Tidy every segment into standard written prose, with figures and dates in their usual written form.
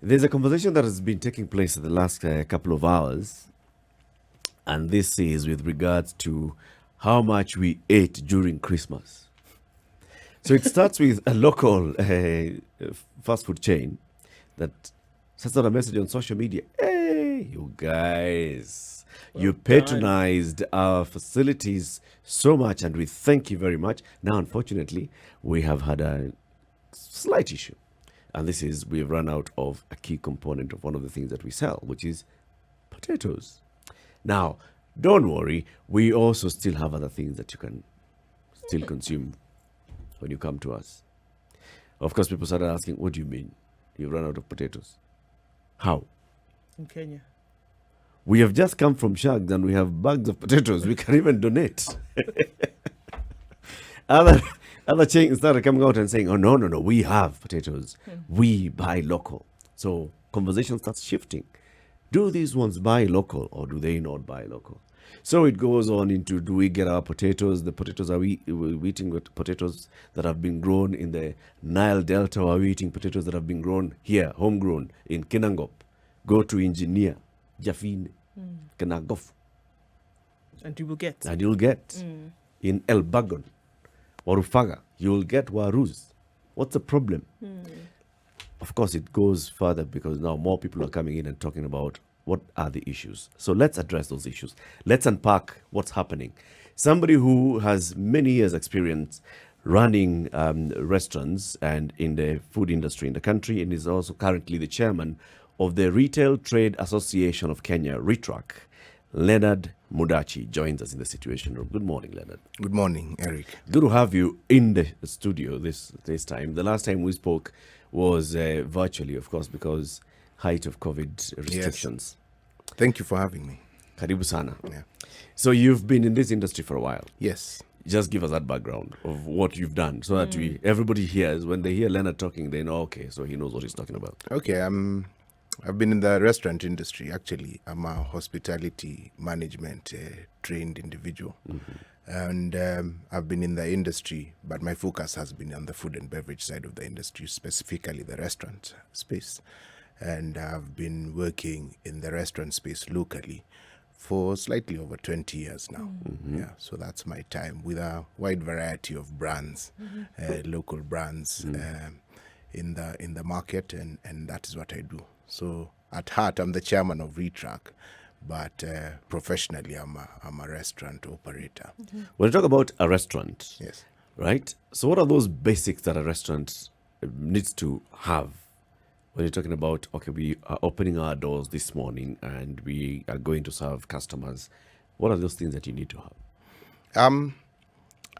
There's a conversation that has been taking place in the last couple of hours, and this is with regards to how much we ate during Christmas. So it starts with a local fast food chain that sends out a message on social media. Hey, you guys, you patronized our facilities so much, and we thank you very much. Now, unfortunately, we have had a slight issue. And this is, we've run out of a key component of one of the things that we sell, which is potatoes. Now, don't worry, we also still have other things that you can still consume when you come to us. Of course, people started asking, what do you mean? You've run out of potatoes? How? In Kenya. We have just come from Shags and we have bags of potatoes. We can even donate. Other chains started coming out and saying, oh, no, we have potatoes. We buy local. So conversation starts shifting. Do these ones buy local or do they not buy local? So it goes on into, do we get our potatoes? The potatoes, are we eating with potatoes that have been grown in the Nile Delta, or are we eating potatoes that have been grown here, homegrown, in Kinangop? Go to Engineer, Jafine, Kenagof. And you will get. And you'll get. In El Bagon, Warufaga, you'll get warus. What's the problem? Of course, it goes further because now more people are coming in and talking about what are the issues. So let's address those issues. Let's unpack what's happening. Somebody who has many years' experience running restaurants and in the food industry in the country, and is also currently the chairman of the Retail Trade Association of Kenya, RETRAK, Leonard Mudachi, joins us in the Situation Room. Good morning, Leonard. Good morning, Eric. Good to have you in the studio this time. The last time we spoke was virtually, of course, because height of COVID restrictions. Yes. Thank you for having me. Karibu sana. Yeah. So you've been in this industry for a while. Yes. Just give us that background of what you've done so that everybody hears, when they hear Leonard talking, they know, okay, so he knows what he's talking about. Okay, I've been in the restaurant industry, actually. I'm a hospitality management trained individual. And I've been in the industry, but my focus has been on the food and beverage side of the industry, specifically the restaurant space. And I've been working in the restaurant space locally for slightly over 20 years now. Yeah, so that's my time with a wide variety of brands, local brands in the market, and that is what I do. So at heart, I'm the chairman of RETRAK, but professionally, I'm a restaurant operator. When you talk about a restaurant, Yes. right? So what are those basics that a restaurant needs to have? When you're talking about, okay, we are opening our doors this morning and we are going to serve customers, what are those things that you need to have?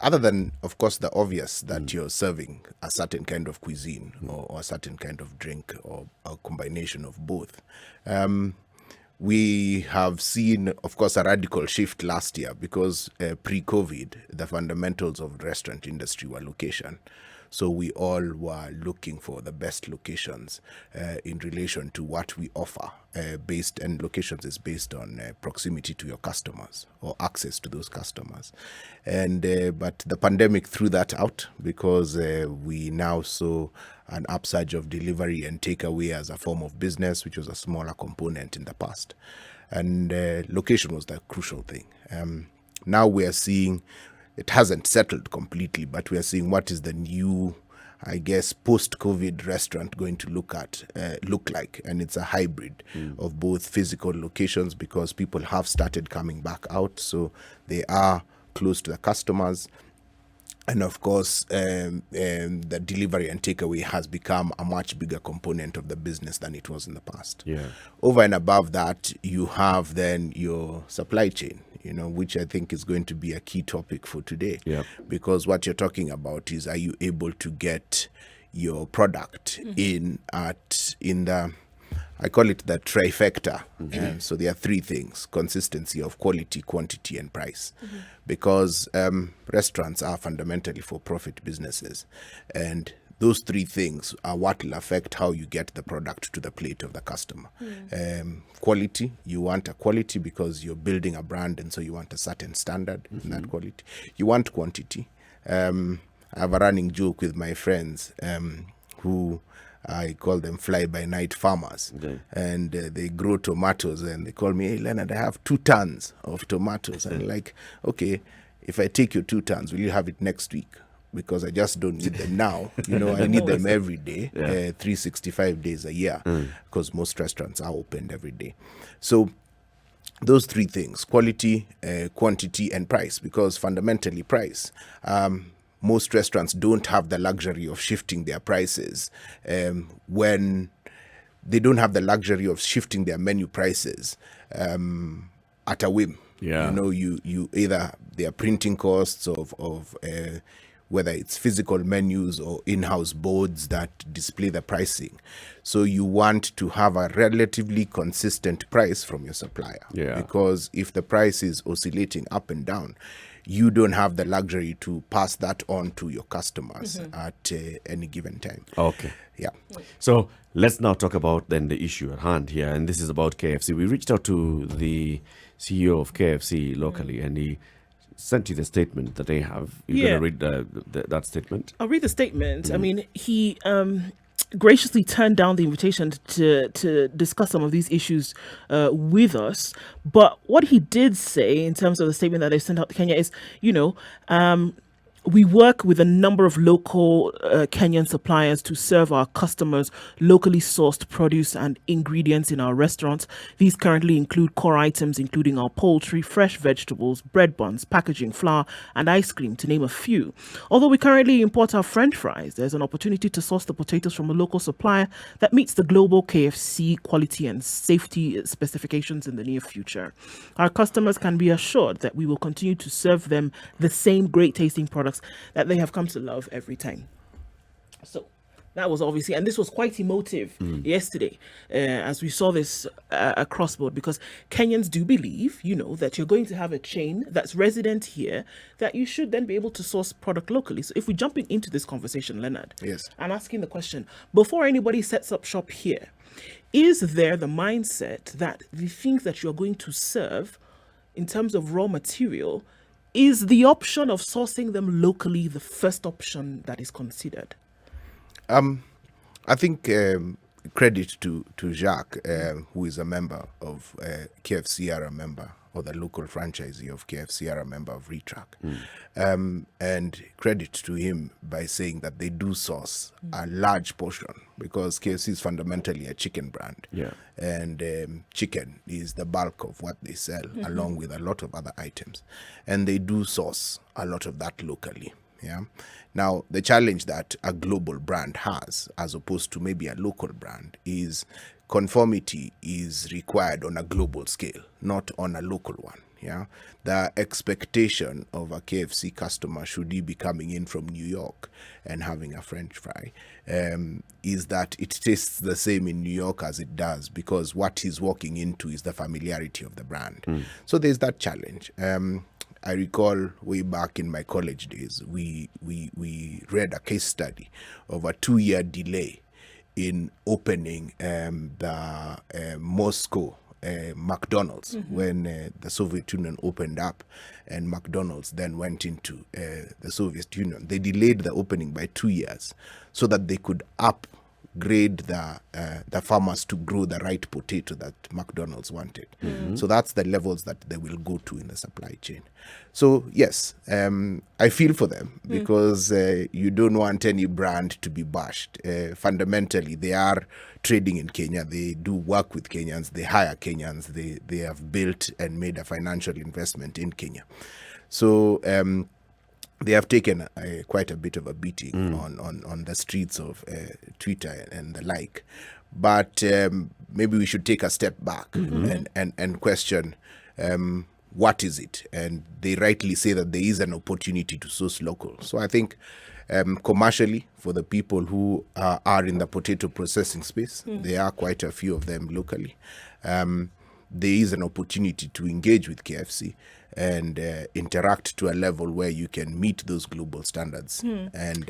Other than, of course, the obvious that you're serving a certain kind of cuisine or a certain kind of drink or a combination of both. We have seen, of course, a radical shift last year because pre-COVID, the fundamentals of the restaurant industry were location. So we all were looking for the best locations in relation to what we offer. And locations is based on proximity to your customers or access to those customers. And but the pandemic threw that out because we now saw an upsurge of delivery and takeaway as a form of business, which was a smaller component in the past. And location was the crucial thing. Now we are seeing, it hasn't settled completely, but we are seeing what is the new, I guess, post-COVID restaurant going to look like. And it's a hybrid of both physical locations because people have started coming back out. So they are close to the customers. And of course, the delivery and takeaway has become a much bigger component of the business than it was in the past. Yeah. Over and above that, you have then your supply chain, which I think is going to be a key topic for today. Yep. Because what you're talking about is, are you able to get your product in the, I call it the trifecta. So there are three things: consistency of quality, quantity, and price. Because restaurants are fundamentally for-profit businesses. And those three things are what will affect how you get the product to the plate of the customer. Quality, you want a quality because you're building a brand, and so you want a certain standard in that quality. You want quantity. I have a running joke with my friends who I call them fly-by-night farmers. Okay. And they grow tomatoes, and they call me, hey, Leonard, I have 2 tons of tomatoes. And like, okay, if I take your 2 tons, will you have it next week? Because I just don't need them now. I need them every day, 365 days a year, because most restaurants are opened every day. So those 3 things: quality, quantity, and price, because fundamentally price. Most restaurants don't have the luxury of shifting their prices when they don't have the luxury of shifting their menu prices at a whim. Yeah. You either their printing costs of whether it's physical menus or in-house boards that display the pricing. So you want to have a relatively consistent price from your supplier. Yeah. Because if the price is oscillating up and down, you don't have the luxury to pass that on to your customers at any given time. Okay. Yeah. So let's now talk about then the issue at hand here, and this is about KFC. We reached out to the CEO of KFC locally, and he sent you the statement that they have. You're going to read that statement? I'll read the statement. I mean, he graciously turned down the invitation to discuss some of these issues with us. But what he did say in terms of the statement that they sent out to Kenya is, we work with a number of local Kenyan suppliers to serve our customers locally sourced produce and ingredients in our restaurants. These currently include core items, including our poultry, fresh vegetables, bread buns, packaging, flour, and ice cream, to name a few. Although we currently import our French fries, there's an opportunity to source the potatoes from a local supplier that meets the global KFC quality and safety specifications in the near future. Our customers can be assured that we will continue to serve them the same great tasting products that they have come to love every time. So that was obviously, and this was quite emotive yesterday as we saw this across board, because Kenyans do believe, that you're going to have a chain that's resident here, that you should then be able to source product locally. So if we jump into this conversation, Leonard, Yes. and asking the question, before anybody sets up shop here, is there the mindset that the things that you're going to serve in terms of raw material, is the option of sourcing them locally the first option that is considered? I think credit to Jacques, who is a member of KFC, are a member, or the local franchisee of KFC, are a member of RETRAK. And credit to him by saying that they do source a large portion, because KFC is fundamentally a chicken brand. Yeah. And chicken is the bulk of what they sell, along with a lot of other items. And they do source a lot of that locally. Yeah. Now, the challenge that a global brand has, as opposed to maybe a local brand, is conformity is required on a global scale, not on a local one. Yeah, the expectation of a KFC customer, should he be coming in from New York and having a French fry, is that it tastes the same in New York as it does, because what he's walking into is the familiarity of the brand. So there's that challenge. I recall way back in my college days, we read a case study of a 2-year delay in opening the Moscow McDonald's when the Soviet Union opened up, and McDonald's then went into the Soviet Union. They delayed the opening by 2 years so that they could upgrade the farmers to grow the right potato that McDonald's wanted. So that's the levels that they will go to in the supply chain. So yes, I feel for them, because you don't want any brand to be bashed. Fundamentally, they are trading in Kenya. They do work with Kenyans. They hire Kenyans. They have built and made a financial investment in Kenya. So they have taken quite a bit of a beating on the streets of Twitter and the like. But maybe we should take a step back and question, what is it? And they rightly say that there is an opportunity to source local. So I think commercially, for the people who are in the potato processing space, there are quite a few of them locally. There is an opportunity to engage with KFC and interact to a level where you can meet those global standards and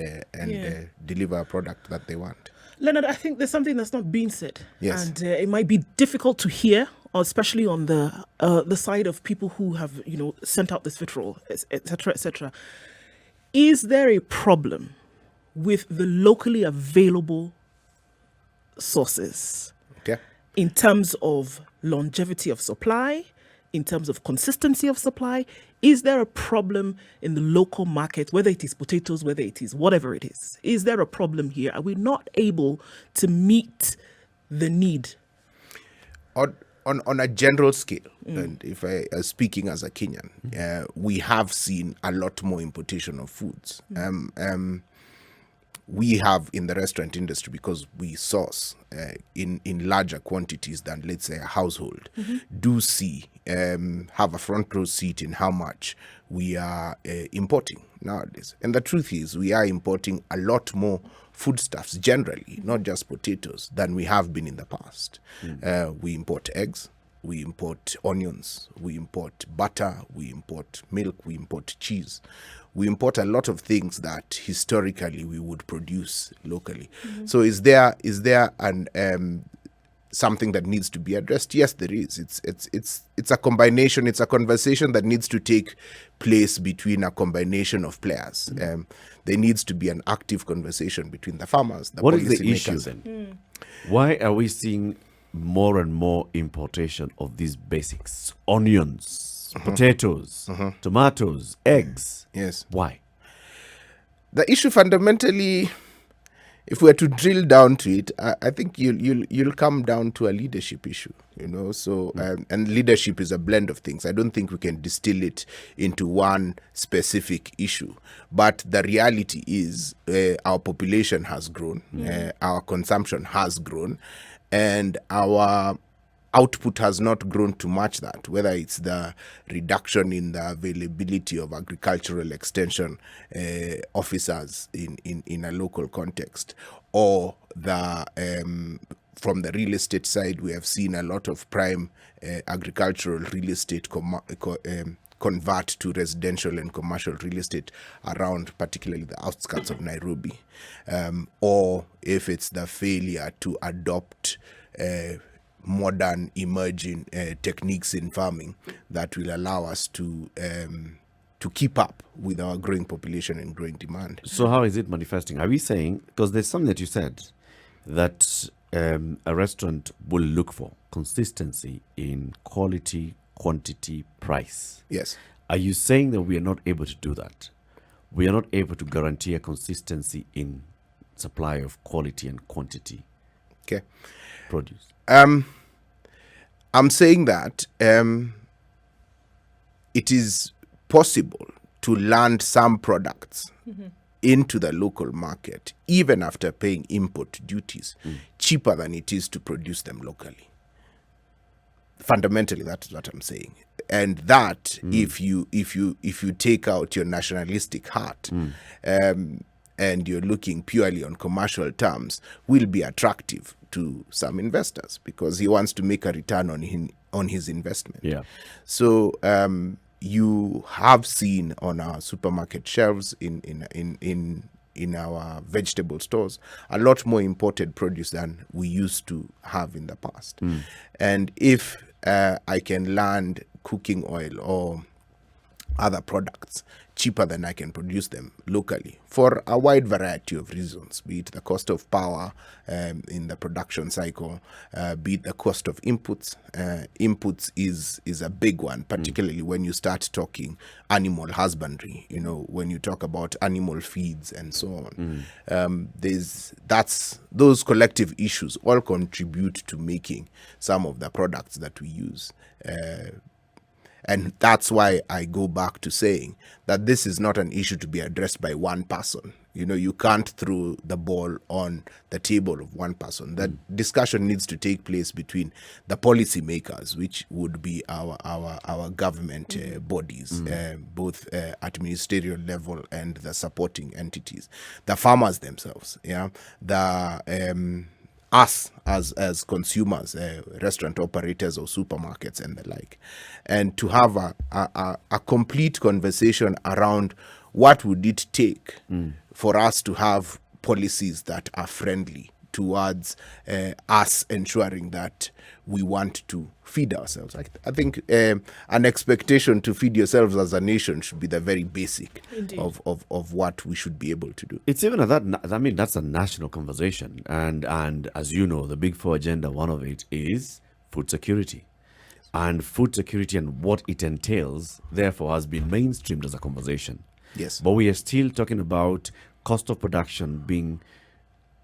deliver a product that they want. Leonard, I think there's something that's not being said. Yes. And it might be difficult to hear, especially on the side of people who have, sent out this vitriol, et cetera, et cetera. Is there a problem with the locally available sources Okay. in terms of longevity of supply, in terms of consistency of supply? Is there a problem in the local market, whether it is potatoes, whether it is whatever it is? Is there a problem here? Are we not able to meet the need? On a general scale, and if I speaking as a Kenyan, we have seen a lot more importation of foods. We have in the restaurant industry, because we source in larger quantities than, let's say, a household, do see, have a front row seat in how much we are importing nowadays. And the truth is, we are importing a lot more foodstuffs generally, not just potatoes, than we have been in the past. We import eggs, we import onions, we import butter, we import milk, we import cheese. We import a lot of things that historically we would produce locally. So is there an something that needs to be addressed? Yes, there is. It's a combination. It's a conversation that needs to take place between a combination of players. There needs to be an active conversation between the farmers, the What is the policymakers. issue then? Why are we seeing more and more importation of these basics? Onions, potatoes, tomatoes, eggs. Yes. Why? The issue fundamentally, if we were to drill down to it, I think you'll come down to a leadership issue, So and leadership is a blend of things. I don't think we can distill it into one specific issue. But the reality is, our population has grown, our consumption has grown, and our output has not grown to match that, whether it's the reduction in the availability of agricultural extension officers in a local context, or the from the real estate side, we have seen a lot of prime agricultural real estate convert to residential and commercial real estate around particularly the outskirts of Nairobi, or if it's the failure to adopt modern emerging techniques in farming that will allow us to keep up with our growing population and growing demand. So how is it manifesting? Are we saying, because there's something that you said, that a restaurant will look for consistency in quality, quantity, price. Yes. Are you saying that we are not able to do that? We are not able to guarantee a consistency in supply of quality and quantity Okay. produce? I'm saying that it is possible to land some products into the local market, even after paying import duties, cheaper than it is to produce them locally. Fundamentally, that's what I'm saying. And that, if you take out your nationalistic heart, and you're looking purely on commercial terms, will be attractive to some investors because he wants to make a return on his investment. Yeah. So you have seen on our supermarket shelves, in our vegetable stores, a lot more imported produce than we used to have in the past. And if I can land cooking oil or other products cheaper than I can produce them locally for a wide variety of reasons, be it the cost of power in the production cycle, be it the cost of inputs. Inputs is a big one, particularly when you start talking animal husbandry, when you talk about animal feeds and so on. Those collective issues all contribute to making some of the products that we use. And that's why I go back to saying that this is not an issue to be addressed by one person. You can't throw the ball on the table of one person. That discussion needs to take place between the policy makers, which would be our government bodies, both at ministerial level and the supporting entities, the farmers themselves, us as consumers, restaurant operators or supermarkets and the like, and to have a complete conversation around what would it take for us to have policies that are friendly towards us ensuring that we want to feed ourselves. I think an expectation to feed yourselves as a nation should be the very basic of what we should be able to do. It's even that's a national conversation, and as you know, the Big Four agenda, one of it is food security. And food security and what it entails, therefore, has been mainstreamed as a conversation. Yes. But we are still talking about cost of production being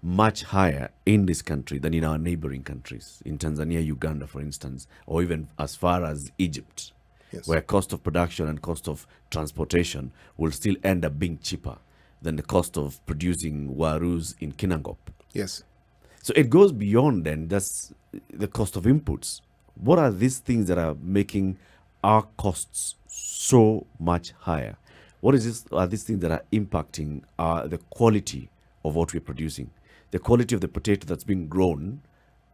much higher in this country than in our neighboring countries, in Tanzania, Uganda, for instance, or even as far as Egypt, Yes. where cost of production and cost of transportation will still end up being cheaper than the cost of producing warus in Kinangop. Yes. So it goes beyond then just the cost of inputs. What are these things that are making our costs so much higher? What is this? Are these things that are impacting the quality of what we're producing? The quality of the potato that's being grown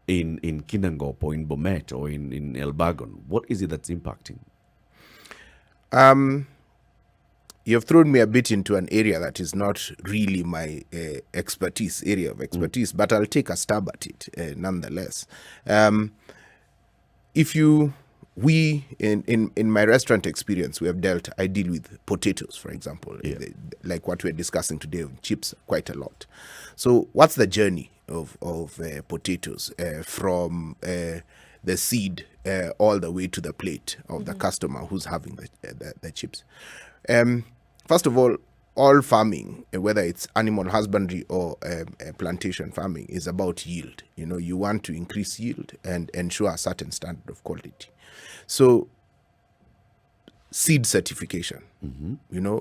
in Kinangop or in Bomet or in Elbagon. What is it that's impacting? You've thrown me a bit into an area that is not really my area of expertise, but I'll take a stab at it nonetheless. In my restaurant experience, I deal with potatoes, for example, like what we're discussing today, chips quite a lot. So what's the journey of potatoes from the seed all the way to the plate of the customer who's having the chips? First of all farming, whether it's animal husbandry or plantation farming, is about yield. You want to increase yield and ensure a certain standard of quality. So seed certification,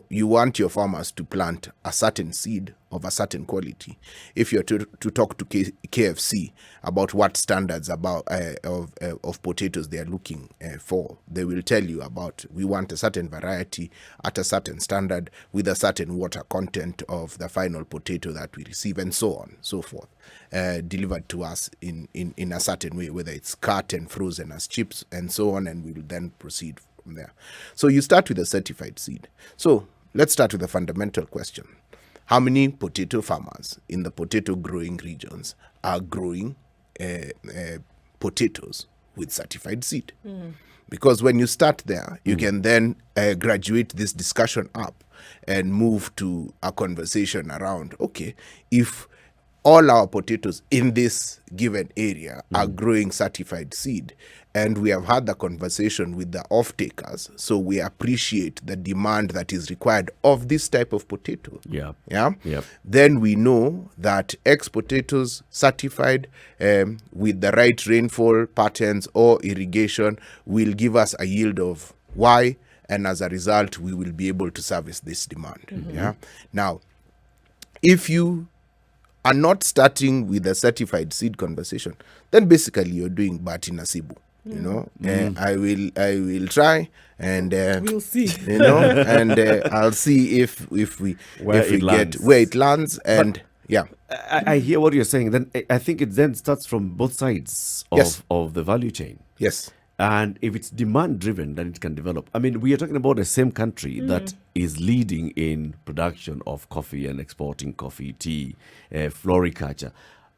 you want your farmers to plant a certain seed of a certain quality. If you're to talk to KFC about what standards of potatoes they are looking for, they will tell you about, we want a certain variety at a certain standard with a certain water content of the final potato that we receive, and so on, so forth, delivered to us in a certain way, whether it's cut and frozen as chips and so on, and we will then proceed from there. So you start with a certified seed. So let's start with the fundamental question. How many potato farmers in the potato growing regions are growing potatoes with certified seed? Because when you start there, you can then graduate this discussion up and move to a conversation around, okay, if all our potatoes in this given area are growing certified seed, and we have had the conversation with the off-takers, so we appreciate the demand that is required of this type of potato. Then we know that X potatoes certified with the right rainfall patterns or irrigation will give us a yield of Y, and as a result, we will be able to service this demand. Now, if you are not starting with a certified seed conversation, then basically you're doing bat in a sibu. I will try, and we'll see. And I'll see if we get where it lands. And I hear what you're saying. Then I think it then starts from both sides of the value chain. Yes. And if it's demand driven, then it can develop. I mean, we are talking about the same country that is leading in production of coffee and exporting coffee, tea, floriculture.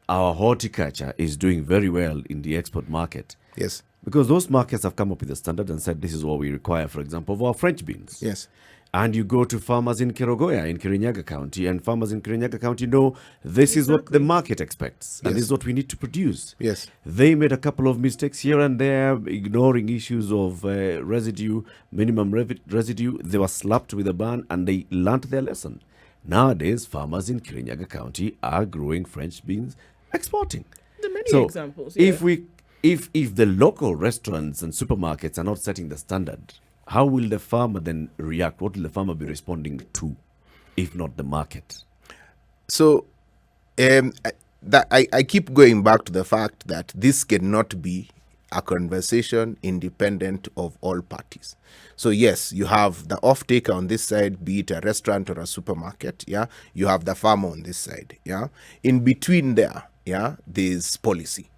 Our horticulture is doing very well in the export market. Yes. Because those markets have come up with a standard and said this is what we require, for example, of our French beans. Yes. And you go to farmers in Kerogoya, in Kirinyaga County, and farmers in Kirinyaga County know this is what the market expects, and this is what we need to produce. Yes. They made a couple of mistakes here and there, ignoring issues of residue, minimum residue. They were slapped with a ban, and they learned their lesson. Nowadays, farmers in Kirinyaga County are growing French beans, exporting. There are many examples. If the local restaurants and supermarkets are not setting the standard, how will the farmer then react? What will the farmer be responding to, if not the market? So I keep going back to the fact that this cannot be a conversation independent of all parties. So yes, you have the off-taker on this side, be it a restaurant or a supermarket. You have the farmer on this side. In between there, there's policy.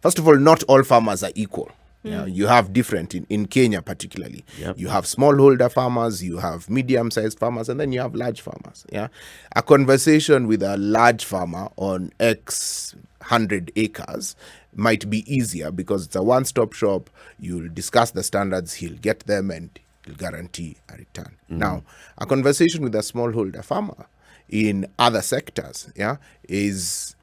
First of all, not all farmers are equal. Yeah, you have different in Kenya particularly. Yep. You have smallholder farmers, you have medium-sized farmers, and then you have large farmers. Yeah, a conversation with a large farmer on X 100 acres might be easier because it's a one-stop shop. You'll discuss the standards, he'll get them, and he'll guarantee a return. Now, a conversation with a smallholder farmer in other sectors, yeah, is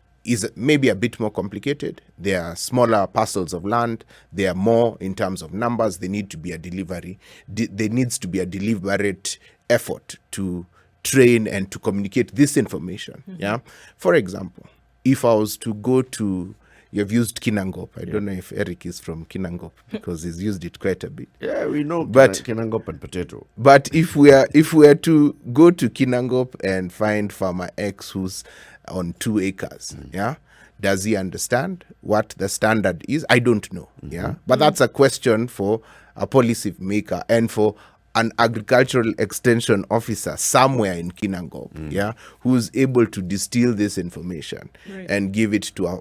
maybe a bit more complicated. There are smaller parcels of land. They are more in terms of numbers. They need to be a delivery. There needs to be a deliberate effort to train and to communicate this information. Yeah. For example, if I was to go to, you've used Kinangop. I don't know if Eric is from Kinangop because he's used it quite a bit. Yeah, we know But- Kinangop and potato. But if we are to go to Kinangop and find farmer X who's on 2 acres, yeah, does he understand what the standard is? I don't know. Yeah, but that's a question for a policy maker and for an agricultural extension officer somewhere in Kinangop, yeah, who's able to distill this information and give it to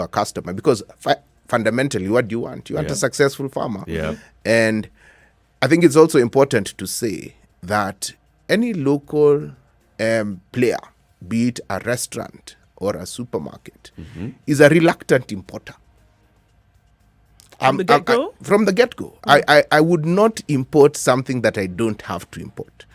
a customer. Because fundamentally, what do you want? You want a successful farmer. Yeah. And I think it's also important to say that any local player, be it a restaurant or a supermarket, is a reluctant importer. From the get-go? From the get-go. I would not import something that I don't have to import.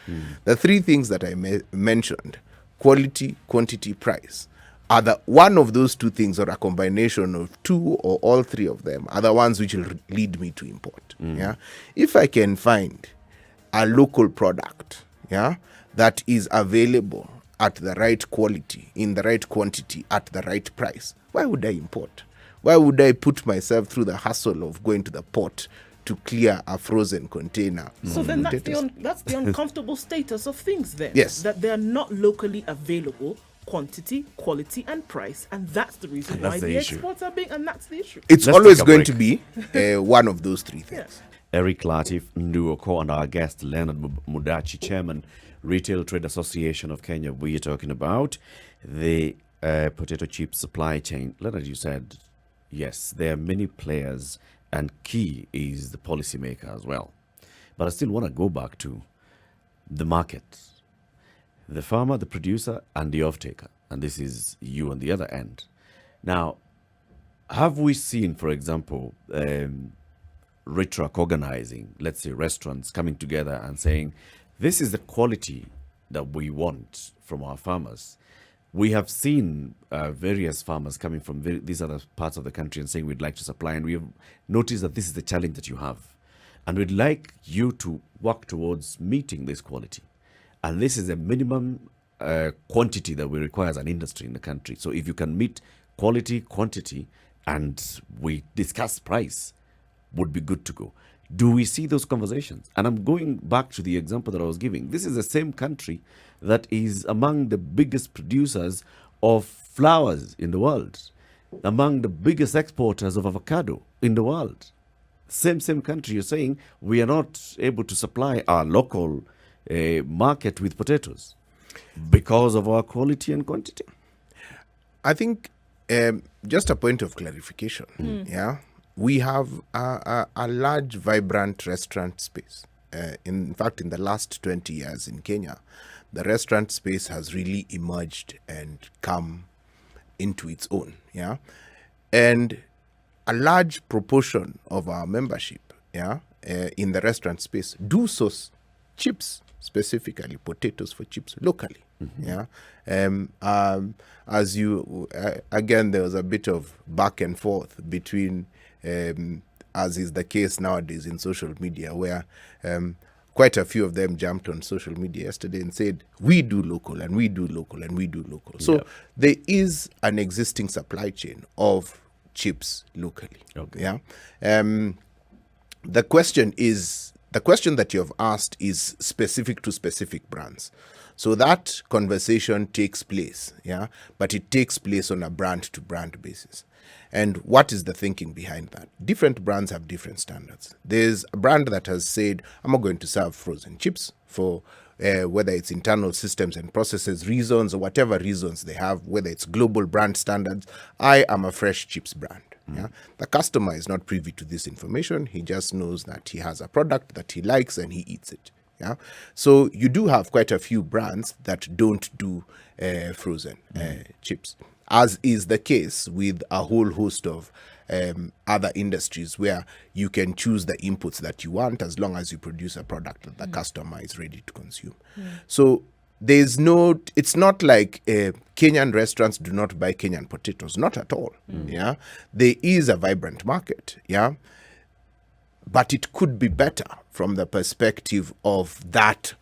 The 3 things that I mentioned, quality, quantity, price, are one of those 2 things, or a combination of 2 or all 3 of them, are the ones which will lead me to import. Yeah, if I can find a local product, yeah, that is available at the right quality, in the right quantity, at the right price, why would I import? Why would I put myself through the hassle of going to the port to clear a frozen container? So then that's Potatoes. that's the uncomfortable status of things then. Yes. That they're not locally available, quantity, quality, and price. And that's the reason And why that's the the issue. exports are big, and that's the issue. It's Let's always take a going break. to be one of those 3 things. Yes. Eric Latif Nduoko and our guest Leonard Mudachi, Chairman, Retail Trade Association of Kenya. We are talking about the potato chip supply chain. Leonard, you said, yes, there are many players and key is the policymaker as well. But I still want to go back to the market. The farmer, the producer, and the off-taker. And this is you on the other end. Now, have we seen, for example, RETRAK organizing, let's say restaurants coming together and saying, this is the quality that we want from our farmers. We have seen various farmers coming from these other parts of the country and saying we'd like to supply, and we have noticed that this is the challenge that you have. And we'd like you to work towards meeting this quality. And this is a minimum quantity that we require as an industry in the country. So if you can meet quality, quantity, and we discuss price, would be good to go. Do we see those conversations? And I'm going back to the example that I was giving. This is the same country that is among the biggest producers of flowers in the world, among the biggest exporters of avocado in the world. Same country. You're saying we are not able to supply our local market with potatoes because of our quality and quantity. I think just a point of clarification. Yeah, we have a large, vibrant restaurant space. In fact, in the last 20 years in Kenya, the restaurant space has really emerged and come into its own. Yeah, and a large proportion of our membership, yeah, in the restaurant space do source chips, specifically potatoes for chips locally. Yeah, as you again, there was a bit of back and forth between, as is the case nowadays in social media, where quite a few of them jumped on social media yesterday and said, we do local and we do local and we do local. So there is an existing supply chain of chips locally. Okay. Yeah. The question that you have asked is specific to specific brands. So that conversation takes place, yeah, but it takes place on a brand to brand basis. And what is the thinking behind that? Different brands have different standards. There's a brand that has said, I'm not going to serve frozen chips for whether it's internal systems and processes reasons or whatever reasons they have, whether it's global brand standards. I am a fresh chips brand. Yeah, the customer is not privy to this information. He just knows that he has a product that he likes and he eats it. Yeah, so you do have quite a few brands that don't do frozen chips, as is the case with a whole host of other industries where you can choose the inputs that you want as long as you produce a product that the customer is ready to consume. So it's not like Kenyan restaurants do not buy Kenyan potatoes, not at all. Yeah, there is a vibrant market. Yeah, but it could be better from the perspective of that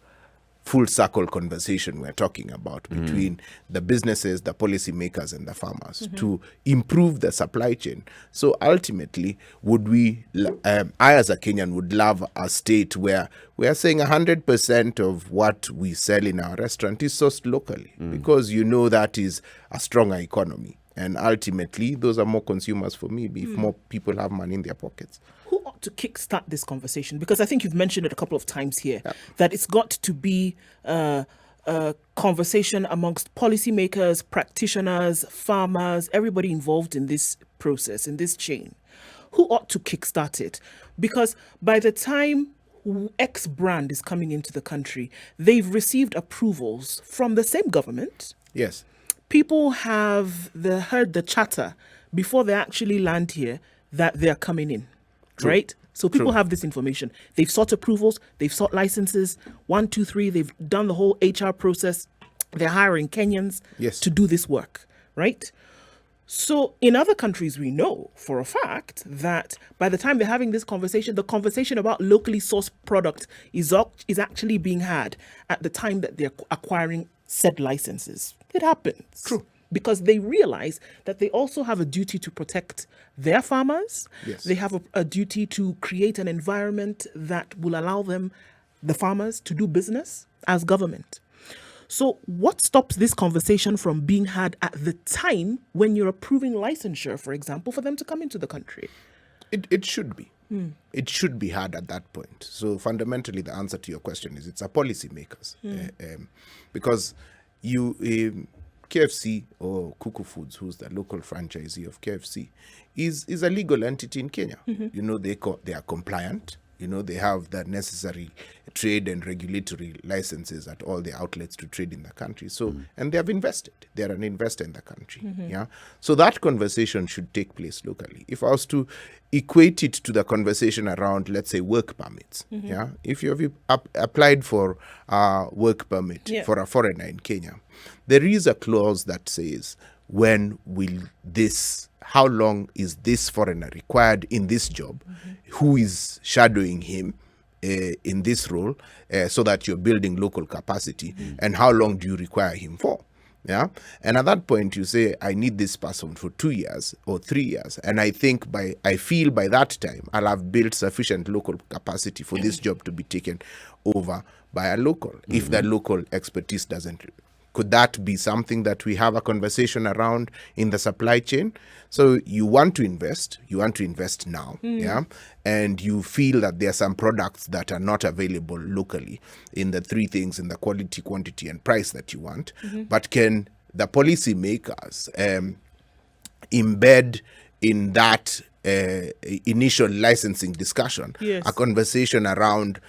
full circle conversation we're talking about between the businesses, the policymakers, and the farmers to improve the supply chain. So ultimately, I as a Kenyan would love a state where we are saying 100% of what we sell in our restaurant is sourced locally, because that is a stronger economy. And ultimately, those are more consumers for me if more people have money in their pockets. Who ought to kickstart this conversation? Because I think you've mentioned it a couple of times here, that it's got to be a conversation amongst policymakers, practitioners, farmers, everybody involved in this process, in this chain. Who ought to kickstart it? Because by the time X brand is coming into the country, they've received approvals from the same government. Yes. People have heard the chatter before they actually land here that they're coming in, right? So people have this information. They've sought approvals, they've sought licenses, 1, 2, 3, they've done the whole HR process. They're hiring Kenyans to do this work, right? So in other countries, we know for a fact that by the time they're having this conversation, the conversation about locally sourced product is actually being had at the time that they're acquiring said licenses. It happens. True. Because they realize that they also have a duty to protect their farmers. Yes. They have a duty to create an environment that will allow them, the farmers, to do business as government. So what stops this conversation from being had at the time when you're approving licensure, for example, for them to come into the country? It should be. It should be had at that point. So fundamentally, the answer to your question is it's a policymakers. Because KFC or Kuku Foods, who's the local franchisee of KFC, is a legal entity in Kenya. They are compliant. They have the necessary trade and regulatory licenses at all the outlets to trade in the country. So, and they have invested. They are an investor in the country. Yeah. So that conversation should take place locally. If I was to equate it to the conversation around, let's say, work permits. Yeah. If you have applied for a work permit for a foreigner in Kenya, there is a clause that says, how long is this foreigner required in this job? Who is shadowing him in this role so that you're building local capacity? And how long do you require him for? Yeah. And at that point, you say, I need this person for 2 years or 3 years. And I feel by that time, I'll have built sufficient local capacity for this job to be taken over by a local, if that local expertise doesn't. Could that be something that we have a conversation around in the supply chain? So you want to invest now, yeah, and you feel that there are some products that are not available locally in the three things, in the quality, quantity, and price that you want. But can the policy makers embed in that initial licensing discussion a conversation around,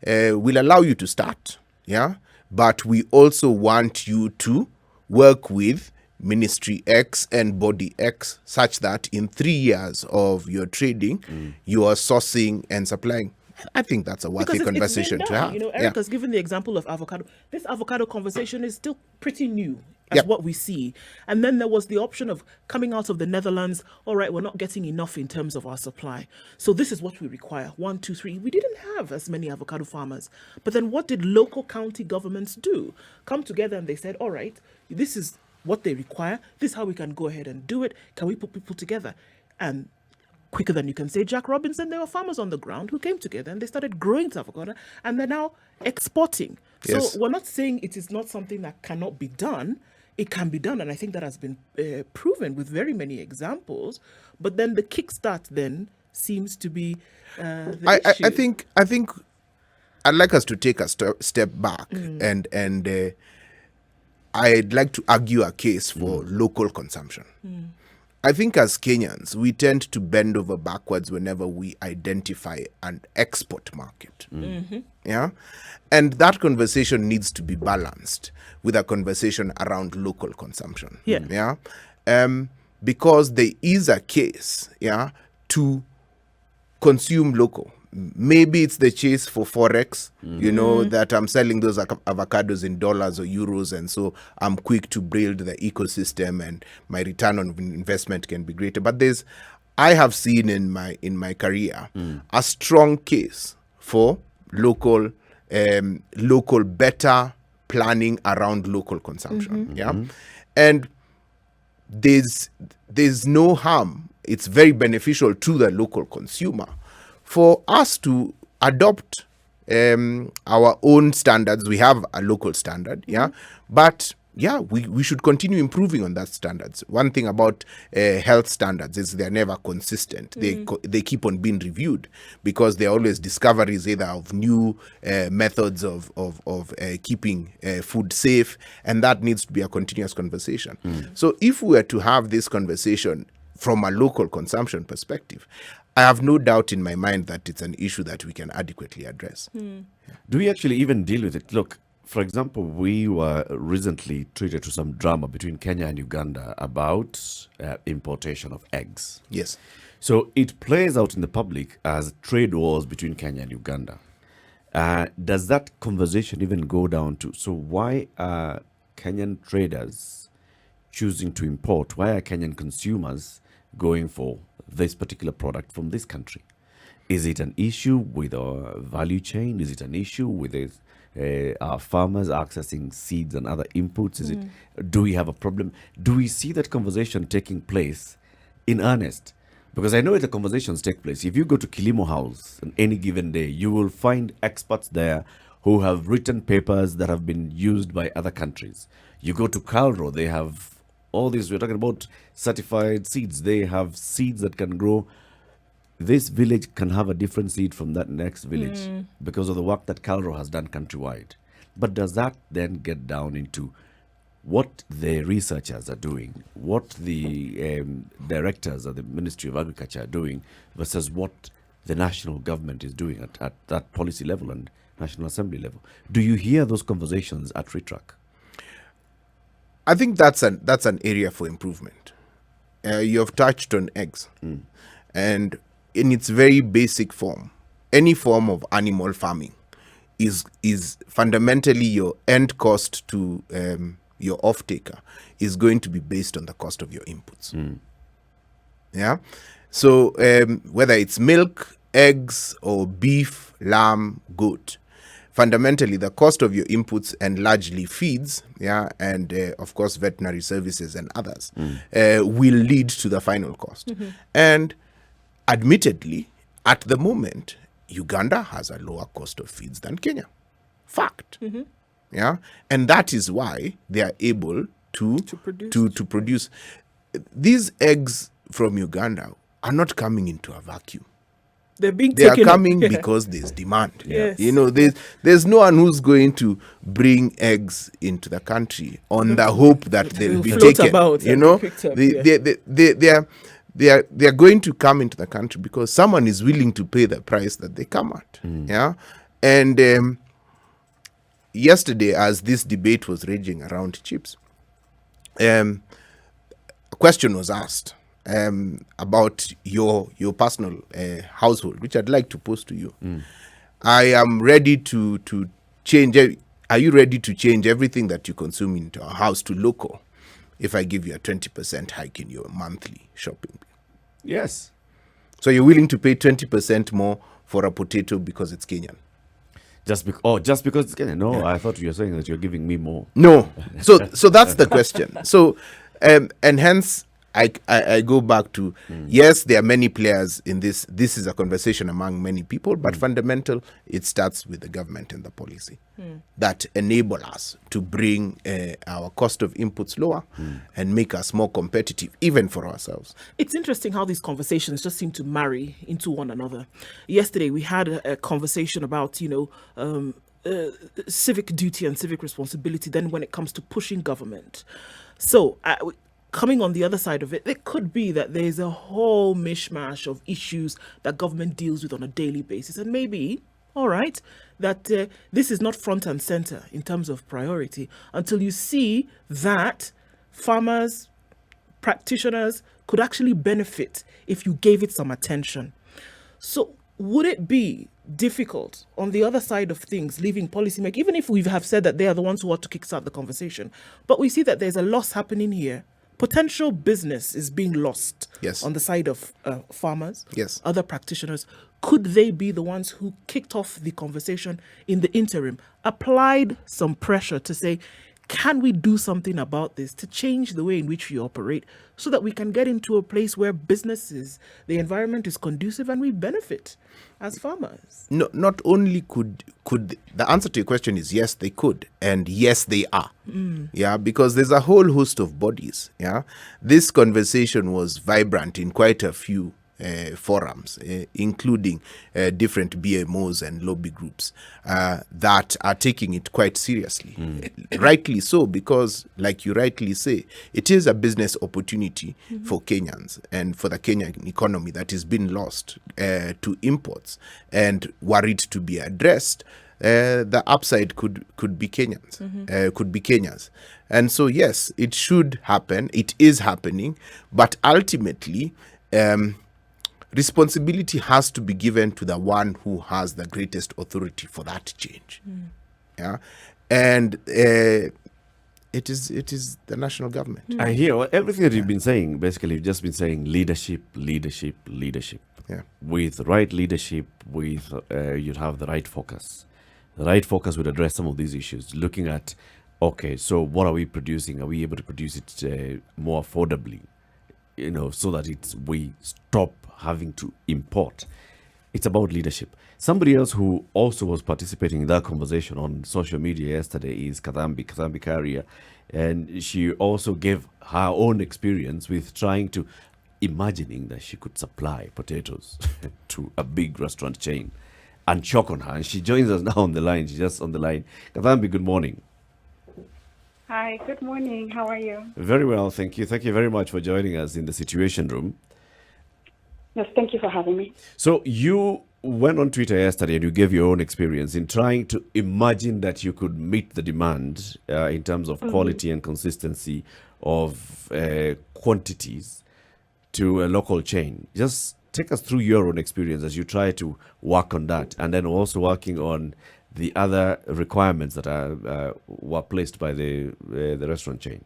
we'll allow you to start, yeah, but we also want you to work with Ministry X and Body X such that in 3 years of your trading, you are sourcing and supplying. I think that's a worthy conversation to have. Eric has given the example of avocado. This avocado conversation is still pretty new as what we see. And then there was the option of coming out of the Netherlands. All right, we're not getting enough in terms of our supply. So this is what we require. 1, 2, 3. We didn't have as many avocado farmers. But then what did local county governments do? Come together and they said, all right, this is what they require. This is how we can go ahead and do it. Can we put people together? And quicker than you can say Jack Robinson, there were farmers on the ground who came together and they started growing avocado and they're now exporting. So we're not saying it is not something that cannot be done. It can be done, and I think that has been proven with very many examples. But then the kickstart then seems to be the issue. I think I'd like us to take a step back and I'd like to argue a case for local consumption. I think as Kenyans, we tend to bend over backwards whenever we identify an export market. Yeah. And that conversation needs to be balanced with a conversation around local consumption. Yeah. Because there is a case, to consume local. Maybe it's the chase for forex, that I'm selling those avocados in dollars or euros, and so I'm quick to build the ecosystem and my return on investment can be greater. But I have seen in my career a strong case for local better planning around local consumption. And there's no harm. It's very beneficial to the local consumer for us to adopt our own standards. We have a local standard, but we should continue improving on that standards. One thing about health standards is they're never consistent. They keep on being reviewed because there are always discoveries either of new methods of keeping food safe, and that needs to be a continuous conversation. So if we were to have this conversation from a local consumption perspective, I have no doubt in my mind that it's an issue that we can adequately address. Do we actually even deal with it? Look, for example, we were recently treated to some drama between Kenya and Uganda about importation of eggs. Yes. So it plays out in the public as trade wars between Kenya and Uganda. Does that conversation even go down to, so why are Kenyan traders choosing to import? Why are Kenyan consumers going for this particular product from this country? Is it an issue with our value chain? Is it an issue with our farmers accessing seeds and other inputs? Do we have a problem? Do we see that conversation taking place in earnest? Because I know the conversations take place. If you go to Kilimo House on any given day, you will find experts there who have written papers that have been used by other countries. You go to Calro, they have all these, we're talking about certified seeds. They have seeds that can grow. This village can have a different seed from that next village because of the work that Calro has done countrywide. But does that then get down into what the researchers are doing, what the directors of the Ministry of Agriculture are doing versus what the national government is doing at that policy level and National Assembly level? Do you hear those conversations at RETRAK? I think that's an area for improvement. You have touched on eggs, and in its very basic form, any form of animal farming is fundamentally your end cost to your off-taker is going to be based on the cost of your inputs. Yeah. So whether it's milk, eggs, or beef, lamb, goat, fundamentally the cost of your inputs and largely feeds, and of course veterinary services and others will lead to the final cost. And admittedly, at the moment, Uganda has a lower cost of feeds than Kenya. Fact. Yeah, and that is why they are able to produce. These eggs from Uganda are not coming into a vacuum. They are coming because there's demand. Yes. There's no one who's going to bring eggs into the country on the hope that they'll be taken. They are going to come into the country because someone is willing to pay the price that they come at. Yeah, and yesterday, as this debate was raging around chips, a question was asked about your personal household, which I'd like to pose to you. I am ready to change. Are you ready to change everything that you consume into our house to local if I give you a 20% hike in your monthly shopping bill? Yes. So you're willing to pay 20% more for a potato because it's Kenyan? Just because it's Kenyan? No, I thought you were saying that you're giving me more. No. So that's the question. So, and hence, I go back to, yes, there are many players in this. This is a conversation among many people, but fundamental, it starts with the government and the policy that enable us to bring our cost of inputs lower and make us more competitive, even for ourselves. It's interesting how these conversations just seem to marry into one another. Yesterday, we had a conversation about, civic duty and civic responsibility. Then when it comes to pushing government. So coming on the other side of it, it could be that there's a whole mishmash of issues that government deals with on a daily basis. And maybe, all right, that this is not front and center in terms of priority until you see that farmers, practitioners could actually benefit if you gave it some attention. So would it be difficult on the other side of things, leaving policymakers, even if we have said that they are the ones who ought to kickstart the conversation, but we see that there's a loss happening here. Potential business is being lost on the side of farmers, other practitioners. Could they be the ones who kicked off the conversation in the interim, applied some pressure to say, can we do something about this to change the way in which we operate so that we can get into a place where businesses, the environment is conducive and we benefit as farmers? No, not only could the answer to your question is yes, they could, and yes, they are. Yeah, because there's a whole host of bodies. Yeah, this conversation was vibrant in quite a few forums, including different BMOs and lobby groups that are taking it quite seriously. Rightly so, because like you rightly say, it is a business opportunity for Kenyans and for the Kenyan economy that is being lost to imports, and worried to be addressed. The upside could be Kenyans, could be Kenyans. And so, yes, it should happen. It is happening. But ultimately, responsibility has to be given to the one who has the greatest authority for that change. Yeah, and it is the national government. I hear everything that you've been saying. Basically, you've just been saying leadership. Yeah. With the right leadership, you'd have the right focus. The right focus would address some of these issues. Looking at, okay, so what are we producing? Are we able to produce it more affordably? So that we stop having to import. It's about leadership. Somebody else who also was participating in that conversation on social media yesterday is Kadhambi Karia, and she also gave her own experience with imagining that she could supply potatoes to a big restaurant chain and choke on her. And she joins us now on the line. She's just on the line. Kadhambi, good morning. Hi, good morning. How are you? Very well, thank you. Thank you very much for joining us in the Situation Room. Yes, thank you for having me. So you went on Twitter yesterday and you gave your own experience in trying to imagine that you could meet the demand in terms of quality and consistency of quantities to a local chain. Just take us through your own experience as you try to work on that, and then also working on the other requirements that were placed by the restaurant chain.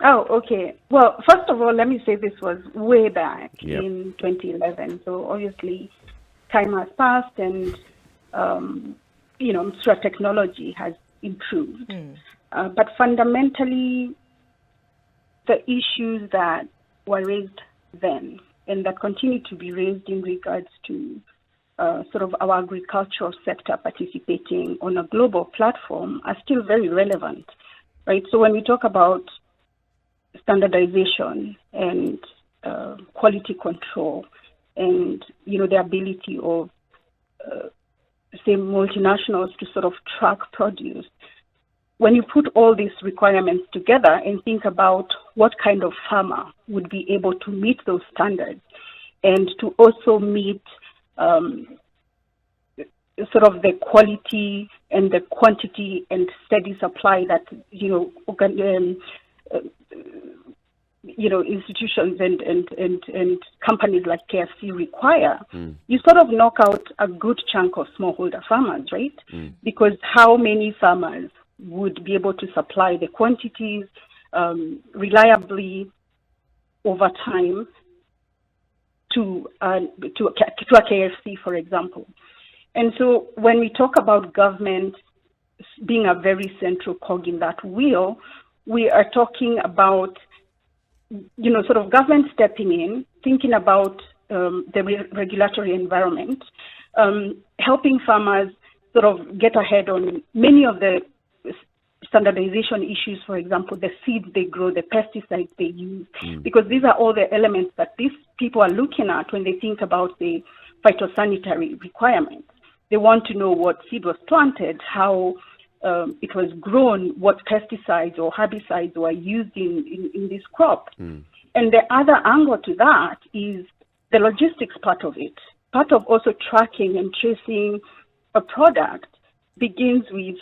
Oh, okay. Well, first of all, let me say this was way back in 2011. So obviously, time has passed, and sure, technology has improved. But fundamentally, the issues that were raised then and that continue to be raised in regards to sort of our agricultural sector participating on a global platform are still very relevant, right? So when we talk about standardization and quality control and, the ability of, say, multinationals to sort of track produce, when you put all these requirements together and think about what kind of farmer would be able to meet those standards and to also meet sort of the quality and the quantity and steady supply that, institutions and companies like KFC require, you sort of knock out a good chunk of smallholder farmers, right? Because how many farmers would be able to supply the quantities reliably over time to a KFC, for example? And so when we talk about government being a very central cog in that wheel, we are talking about, sort of government stepping in, thinking about the regulatory environment, helping farmers sort of get ahead on many of the standardization issues, for example, the seeds they grow, the pesticides they use, because these are all the elements that these people are looking at when they think about the phytosanitary requirements. They want to know what seed was planted, how it was grown, what pesticides or herbicides were used in this crop. And the other angle to that is the logistics part of it. Part of also tracking and tracing a product begins with,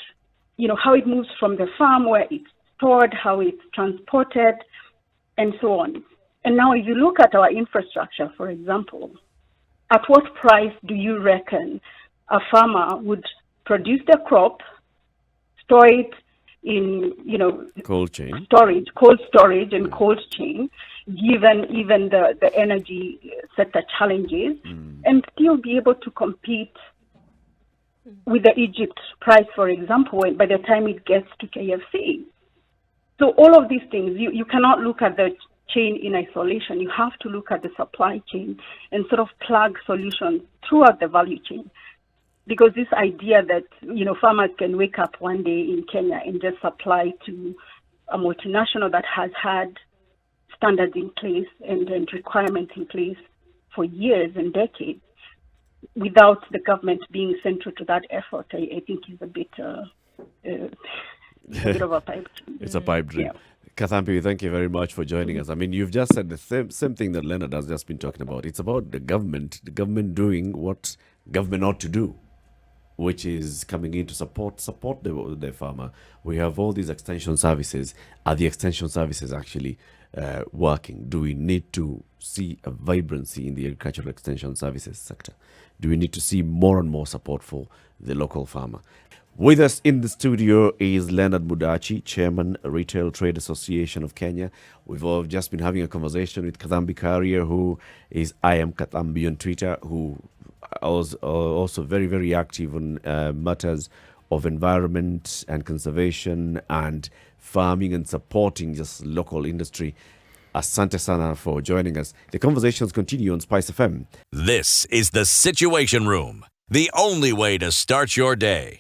how it moves from the farm, where it's stored, how it's transported, and so on. And now if you look at our infrastructure, for example, at what price do you reckon a farmer would produce the crop, store it in, Cold chain. cold storage and cold chain, given even the energy sector challenges, and still be able to compete with the Egypt price, for example, by the time it gets to KFC. So all of these things, you cannot look at the chain in isolation. You have to look at the supply chain and sort of plug solutions throughout the value chain. Because this idea that, farmers can wake up one day in Kenya and just supply to a multinational that has had standards in place and requirements in place for years and decades, without the government being central to that effort, I think is a bit of a pipe dream. It's a pipe dream. Yeah. Kathampi, thank you very much for joining us. I mean, you've just said the same thing that Leonard has just been talking about. It's about the government doing what government ought to do, which is coming in to support the farmer. We have all these extension services. Are the extension services actually working? Do we need to see a vibrancy in the agricultural extension services sector? Do we need to see more and more support for the local farmer? With us in the studio is Leonard Mudachi, Chairman, Retail Trade Association of Kenya. We've all just been having a conversation with Kathambi Karia, who is I Am Kathambi on Twitter, who was also very, very active on matters of environment and conservation and farming and supporting just local industry. Asante sana for joining us. The conversations continue on SpiceFM. This is the Situation Room, the only way to start your day.